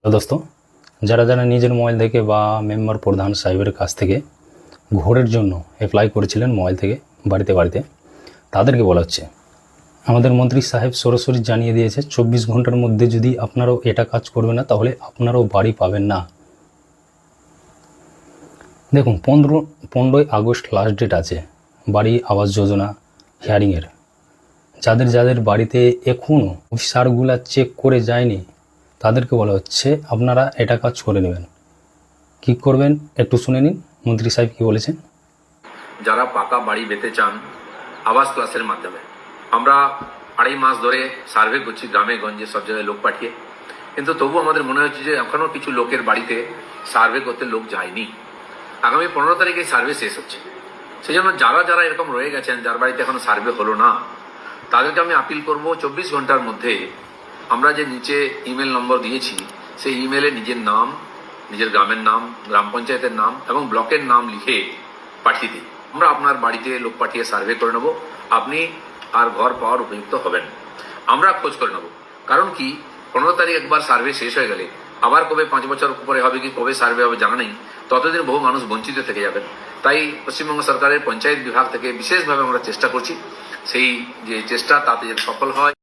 তো দোস্ত, যারা যারা নিজের মোবাইল থেকে বা মেম্বার প্রধান সাহেবের কাছ থেকে ঘোরের জন্য অ্যাপ্লাই করেছিলেন মোবাইল থেকে বাড়িতে বাড়িতে, তাদেরকে বলা হচ্ছে আমাদের মন্ত্রী সাহেব সরাসরি জানিয়ে দিয়েছে 24 ঘন্টার মধ্যে যদি আপনারাও এটা কাজ করবে না তাহলে আপনারাও বাড়ি পাবেন না। দেখুন, 15ই আগস্ট লাস্ট ডেট আছে বাড়ি আবাস যোজনা হিয়ারিংয়ের। যাদের যাদের বাড়িতে এখনও অফিসারগুলা চেক করে যায়নি তাদেরকে বলা হচ্ছে আপনারা এটা কাজ করে নেবেন। কি করবেন একটু শুনে নিন মন্ত্রী সাহেব কি বলেছেন। যারা পাকা বাড়ি পেতে চান আবাস প্লাসের মাধ্যমে, আমরা 2.5 মাস ধরে সার্ভে করছি গ্রামে গঞ্জে সব জায়গায় লোক পাঠিয়ে, কিন্তু তবু আমাদের মনে হচ্ছে যে এখনো কিছু লোকের বাড়িতে সার্ভে করতে লোক যায়নি। আগামী 15 তারিখে সার্ভে শেষ হচ্ছে, সেই জন্য যারা যারা এরকম রয়ে গেছেন যার বাড়িতে এখনো সার্ভে হলো না তাদেরকে আমি আপিল করব 24 ঘন্টার মধ্যে আমরা যে নিচে ইমেল নম্বর দিয়েছি সেই ইমেলে নিজের নাম, নিজের গ্রামের নাম, গ্রাম পঞ্চায়েতের নাম এবং ব্লকের নাম লিখে পাঠিয়ে দিন। আমরা আপনার বাড়িতে লোক পাঠিয়ে সার্ভে করে নেব, আপনি আর ঘর পাওয়ার উপযুক্ত হবেন। আমরা খোঁজ করে নেব, কারণ কি 15 তারিখ একবার সার্ভে শেষ হয়ে গেলে আবার কবে 5 বছর পরে হবে কি কবে সার্ভে হবে জানা নেই, ততদিন বহু মানুষ বঞ্চিত থেকে যাবেন। তাই পশ্চিমবঙ্গ সরকারের পঞ্চায়েত বিভাগ থেকে বিশেষভাবে আমরা চেষ্টা করছি, সেই যে চেষ্টা তাতে সফল হয়।